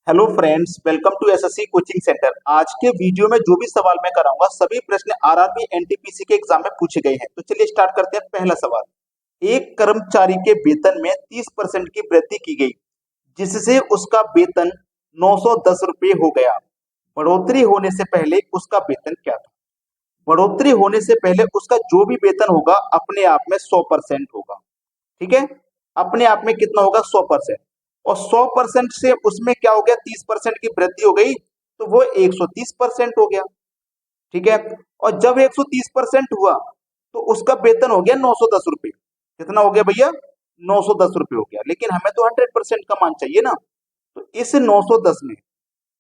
Hello friends, welcome to SSC coaching centre. आज के video में जो भी सवाल मैं कराऊंगा सभी प्रश्न आरआरबी एनटीपीसी के एग्जाम में पूछे गए हैं। तो चलिए स्टार्ट करते हैं। पहला सवाल, एक कर्मचारी के वेतन में 30% की वृद्धि की गई जिससे उसका वेतन 910 रुपये हो गया। बढ़ोतरी होने से पहले उसका वेतन क्या था? बढ़ोतरी होने से पहले उसका जो भी वेतन होगा अपने आप में 100% होगा। ठीक है, अपने आप में कितना होगा? 100%। और 100% से उसमें क्या हो गया? 30% की वृद्धि हो गई तो वो 130% हो गया। ठीक है, और जब 130% हुआ तो उसका वेतन हो गया 910 रुपये। कितना हो गया भैया? 910 रुपये हो गया। लेकिन हमें तो 100% का मान चाहिए ना, तो इस 910 में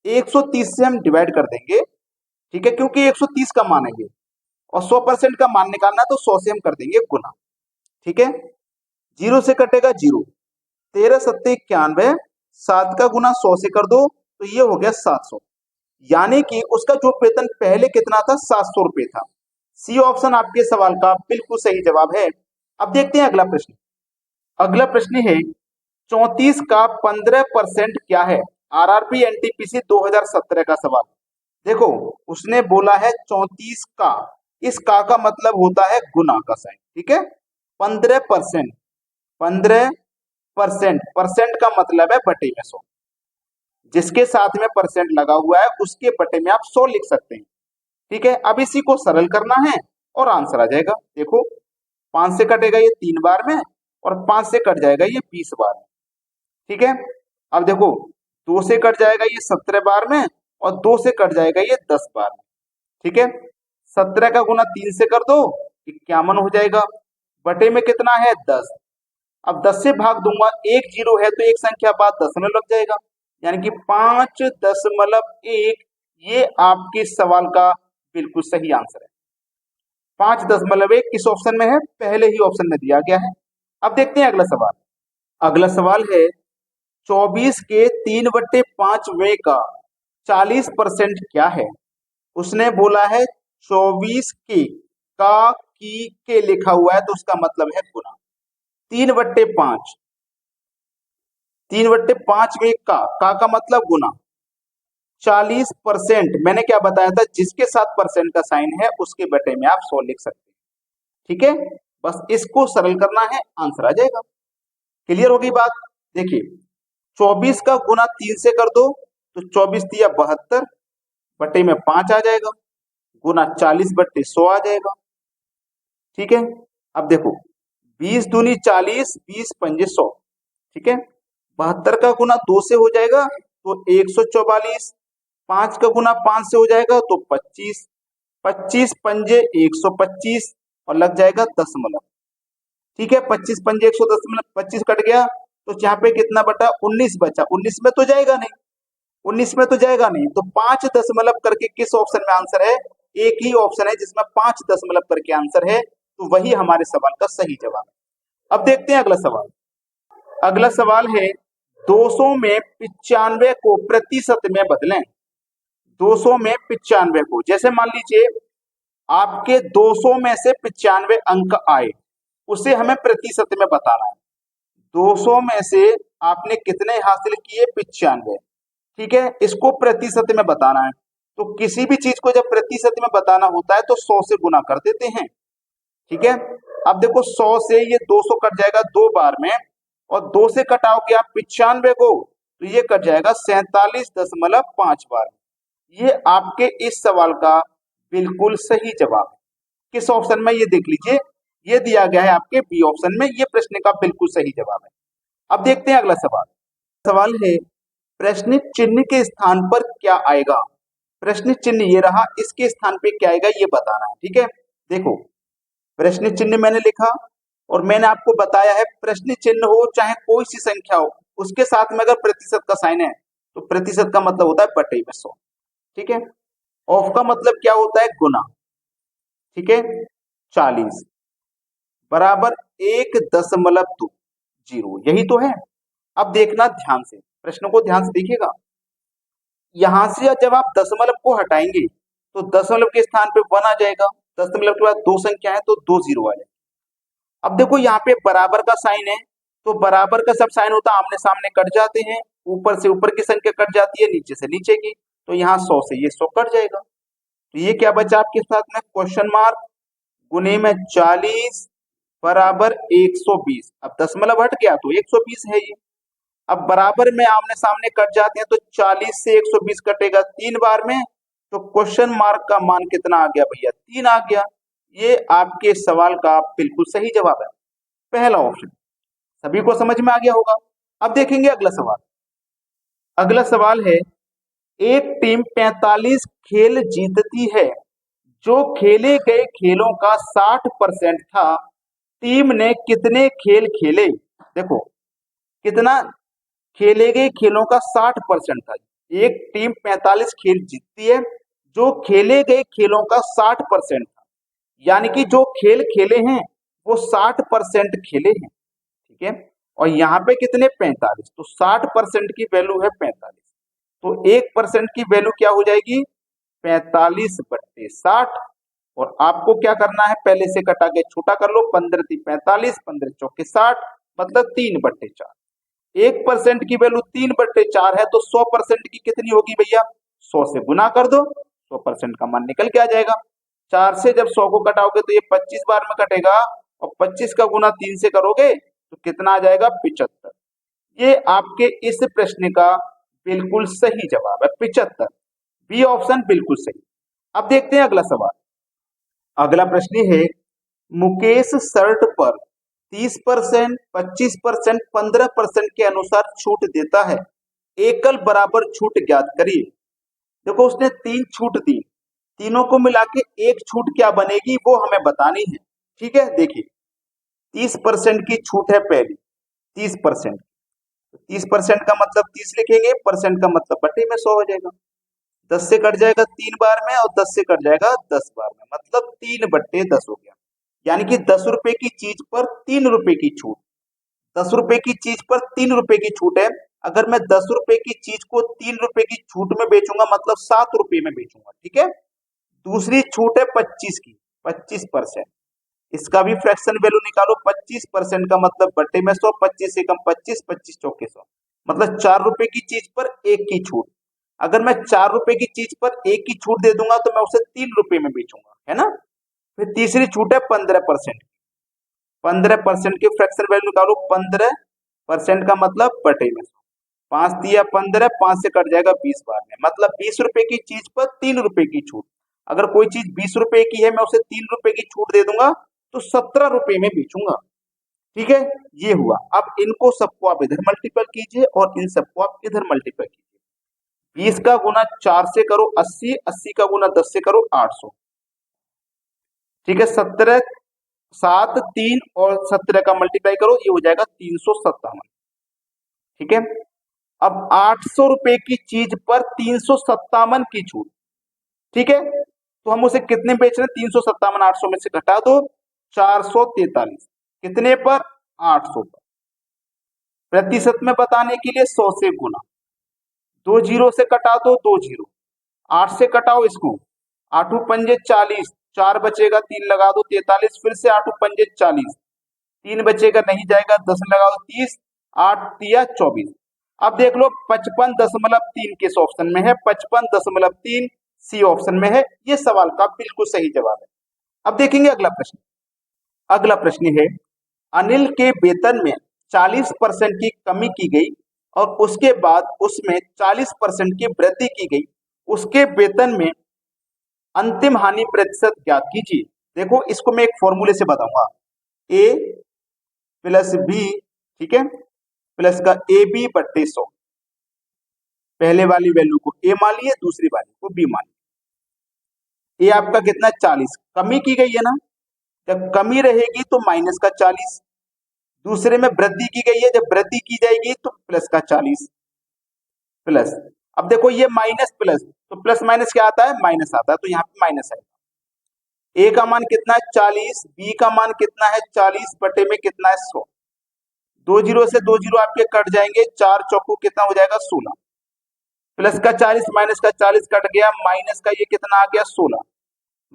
130 से हम डिवाइड कर देंगे। ठीक है, क्योंकि 130 का मान है ये, और 100% का मान निकालना है तो 100 से हम कर देंगे गुना। ठीक है, जीरो से कटेगा जीरो, 13 सत्ते 91, 7 का गुना 100 से कर दो तो ये हो गया 700। यानी कि उसका जो वेतन पहले कितना था? 700 रुपये था। सी ऑप्शन आपके सवाल का बिल्कुल सही जवाब है। अब देखते हैं अगला प्रश्न। अगला प्रश्न है 34 का 15% क्या है? आरआरबी एनटीपीसी 2017 का सवाल। देखो, उसने बोला है 34 का, इस का मतलब होता है गुना का साइन। ठीक है, 15%, 15% परसेंट का मतलब है बटे में 100। जिसके साथ में परसेंट लगा हुआ है उसके बटे में आप 100 लिख सकते हैं। ठीक है, अब इसी को सरल करना है और आंसर आ जाएगा। देखो, 5 से कटेगा ये 3 बार में, और 5 से कट जाएगा ये 20 बार में। ठीक है, अब देखो, 2 से कट जाएगा ये 17 बार में, और 2 से कट जाएगा ये 10 बार में। ठीक है, 17 का गुना 3 से कर दो, 51 हो जाएगा। बटे में कितना है? 10। अब 10 से भाग दूंगा, एक जीरो है तो एक संख्या बाद दशमलव लग जाएगा, यानी कि 5.1। ये आपके सवाल का बिल्कुल सही आंसर है। 5.1 किस ऑप्शन में है? पहले ही ऑप्शन में दिया गया है। अब देखते हैं अगला सवाल। अगला सवाल है 24 के 3/5 का 40% क्या है? उसने बोला है 24 का की के लिखा हुआ है तो उसका मतलब है गुना। 3/5, 3/5 में का मतलब गुना। 40%, मैंने क्या बताया था? जिसके साथ परसेंट का साइन है उसके बटे में आप 100 लिख सकते हैं। ठीक है, बस इसको सरल करना है, आंसर आ जाएगा। क्लियर होगी बात? देखिए, 24 का गुना 3 से कर दो तो 24 दिया 72, बटे में 5 आ जाएगा, गुना 40/100 आ जाएगा। ठीक है, अब देखो, 20 दूनी 40, 20 पंजे 100। ठीक है, 72 का गुना 2 से हो जाएगा तो 144, 5 का गुना 5 से हो जाएगा तो 25, 25 पंजे 125, और लग जाएगा दशमलव। ठीक है, 25 पंजे 100, दशमलव 25 कट गया तो यहाँ पे कितना बटा? 19 बचा। 19 में तो जाएगा नहीं, 19 में तो जाएगा नहीं, तो 5 दशमलव करके किस ऑप्शन में आंसर है? एक ही ऑप्शन है जिसमें 5 दशमलव करके आंसर है, तो वही हमारे सवाल का सही जवाब है। अब देखते हैं अगला सवाल। अगला सवाल है 200 में 95 को प्रतिशत में बदलें। 200 में 95 को, जैसे मान लीजिए आपके 200 में से 95 अंक आए, उसे हमें प्रतिशत में बताना है। 200 में से आपने कितने हासिल किए? 95। ठीक है, इसको प्रतिशत में बताना है, तो किसी भी चीज को जब प्रतिशत में बताना होता है तो 100 से गुना कर देते हैं। ठीक है, अब देखो, 100 से ये 200 कट जाएगा 2 बार में, और 2 से कटाओगे आप 95 को तो ये कट जाएगा 47.5 बार में। ये आपके इस सवाल का बिल्कुल सही जवाब है। किस ऑप्शन में? ये देख लीजिए, ये दिया गया है आपके बी ऑप्शन में। ये प्रश्न का बिल्कुल सही जवाब है। अब देखते हैं अगला सवाल। सवाल है प्रश्न चिन्ह के स्थान पर क्या आएगा? प्रश्न चिन्ह ये रहा, इसके स्थान पे क्या आएगा ये बताना है। ठीक है, देखो, प्रश्न चिन्ह मैंने लिखा, और मैंने आपको बताया है प्रश्न चिन्ह हो चाहे कोई सी संख्या हो, उसके साथ में अगर प्रतिशत का साइन है तो प्रतिशत का मतलब होता है बटे में 100। ठीक है, ऑफ का मतलब क्या होता है? गुना। ठीक है, 40 बराबर 1.20, यही तो है। अब देखना ध्यान से, प्रश्न को ध्यान से देखिएगा। यहां से जब आप दशमलव को हटाएंगे तो दशमलव के स्थान पे 1 आ जाएगा, दशमलव के बाद दो संख्या है तो 2 जीरो आ जाएगा। अब देखो, यहाँ पे बराबर का साइन है तो बराबर का सब साइन होता है, आमने सामने कट जाते हैं, ऊपर से ऊपर की संख्या कट जाती है, नीचे से नीचे की, तो यहाँ 100 से ये 100 कट जाएगा। तो ये क्या बचा आपके साथ में, क्वेश्चन मार्क गुने में 40 बराबर 120। अब दशमलव हट गया तो 120 है ये। अब बराबर में आमने सामने कट जाते हैं तो 40 से 120 कटेगा 3 बार में, तो क्वेश्चन मार्क का मान कितना आ गया भैया, 3 आ गया। ये आपके सवाल का बिल्कुल सही जवाब है, पहला ऑप्शन। सभी को समझ में आ गया होगा। अब देखेंगे अगला सवाल। अगला सवाल है, एक टीम 45 खेल जीतती है, जो खेले गए खेलों का 60% था, टीम ने कितने खेल खेले। देखो कितना खेले गए खेलों का 60% था। एक टीम 45 खेल जीतती है, जो खेले गए खेलों का 60% था, यानी कि जो खेल खेले हैं वो 60% खेले हैं, ठीक है। और यहाँ पे कितने 45, तो 60% की वैल्यू है 45, तो 1% की वैल्यू क्या हो जाएगी 45/60। और आपको क्या करना है, पहले से कटा के छोटा कर लो, 15 × 45, 15 × 60, मतलब 3/4। 1% की वैल्यू 3/4 है, तो 100% की कितनी होगी भैया, 100 से गुना कर दो, 100% का मान निकल के आ जाएगा। 4 से जब 100 को कटाओगे तो ये 25 बार में कटेगा, और 25 का गुना 3 से करोगे तो कितना आ जाएगा 75। ये आपके इस प्रश्न का बिल्कुल सही जवाब है 75। बी ऑप्शन बिल्कुल सही। अब देखते हैं अगला सवाल। अगला प्रश्न है, मुकेश शर्ट पर 30%, 25%, 15% के अनुसार छूट देता है, एकल बराबर छूट ज्ञात करिए। देखो उसने 3 छूट दी, तीनों को मिला के एक छूट क्या बनेगी वो हमें बतानी है, ठीक है। देखिए 30% की छूट है पहली, 30%, 30% का मतलब 30 लिखेंगे, परसेंट का मतलब बटे में 100 हो जाएगा। 10 से कट जाएगा 3 बार में, और 10 से कट जाएगा 10 बार में, मतलब 3/10 हो गया। यानी कि 10 रुपए की चीज पर 3 रुपए की छूट, 10 रुपए की चीज पर 3 रुपए की छूट है। अगर मैं 10 रुपए की चीज को 3 रुपए की छूट में बेचूंगा, मतलब 7 रुपए में बेचूंगा, ठीक है। दूसरी छूट है 25 की, 25%, इसका भी फ्रैक्शन वैल्यू निकालो। 25% का मतलब बटे में 100, 25 से कम 25, 25 चौके 100, मतलब 4 रुपए की चीज पर 1 की छूट। अगर मैं 4 रुपए की चीज पर 1 की छूट दे दूंगा तो मैं उसे 3 रुपए में बेचूंगा, है ना। फिर तीसरी छूट है 15%, 15% की फ्रैक्शन वैल्यू निकालो। 15% का मतलब बटे में 100, 5 दिया 15, 5 से कट जाएगा 20 बार में, मतलब 20 रुपए की चीज पर 3 रुपए की छूट। अगर कोई चीज 20 रुपए की है, मैं उसे 3 रुपए की छूट दे दूंगा तो 17 रुपए में बेचूंगा, ठीक है। ये हुआ। अब इनको सबको आप इधर मल्टीपल कीजिए और इन सबको आप इधर मल्टीपल कीजिए। 20 का गुना 4 से करो 80, 80 का गुना 10 से करो 800, ठीक है। 17, 7, 3 और 17 का मल्टीप्लाई करो, ये हो जाएगा 357, ठीक है। अब 800 रुपए की चीज पर 357 की छूट, ठीक है। तो हम उसे कितने बेच रहे हैं, 357 800 में से घटा दो 443, कितने पर 800 पर। प्रतिशत में बताने के लिए 100 से गुना, 2 जीरो से कटा दो 2 जीरो, 8 से कटाओ इसको, 8 पंजे 40, 4 बचेगा 3 लगा दो 43, फिर से 8 पंजे 40, 3 बचेगा नहीं जाएगा 10 लगा दो 30, 8 तिया 24। अब देख लो 55.3 किस ऑप्शन में है, 55.3 सी ऑप्शन में है। ये सवाल का बिल्कुल सही जवाब है। अब देखेंगे अगला प्रश्न। अगला प्रश्न है, अनिल के वेतन में 40% की कमी की गई और उसके बाद उसमें 40% की वृद्धि की गई, उसके वेतन में अंतिम हानि प्रतिशत ज्ञात कीजिए। देखो इसको मैं एक फॉर्मूले से बताऊंगा, ए प्लस बी, ठीक है, प्लस का ए बी बट्टे 100। पहले वाली वैल्यू को ए मान लिए, दूसरी वाली को बी मान लिए। ए आपका कितना 40, कमी की गई है ना, जब कमी रहेगी तो माइनस का 40, दूसरे में वृद्धि की गई है, जब वृद्धि की जाएगी तो प्लस का 40, प्लस। अब देखो ये माइनस प्लस, तो प्लस माइनस क्या आता है, माइनस आता है, तो यहाँ पे माइनस है। ए का मान कितना है 40, बी का मान कितना है 40 बटे में कितना है 100, 2 जीरो से 2 जीरो आपके कट जाएंगे, 4 चौको कितना हो जाएगा 16, प्लस का 40 माइनस का 40 कट गया, माइनस का ये कितना आ गया 16,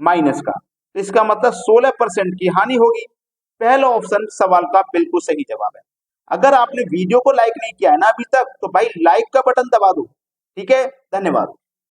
माइनस का, तो इसका मतलब 16% की हानि होगी। पहला ऑप्शन सवाल का बिल्कुल सही जवाब है। अगर आपने वीडियो को लाइक नहीं किया है ना अभी तक, तो भाई लाइक का बटन दबा दो। ठीक है, धन्यवाद।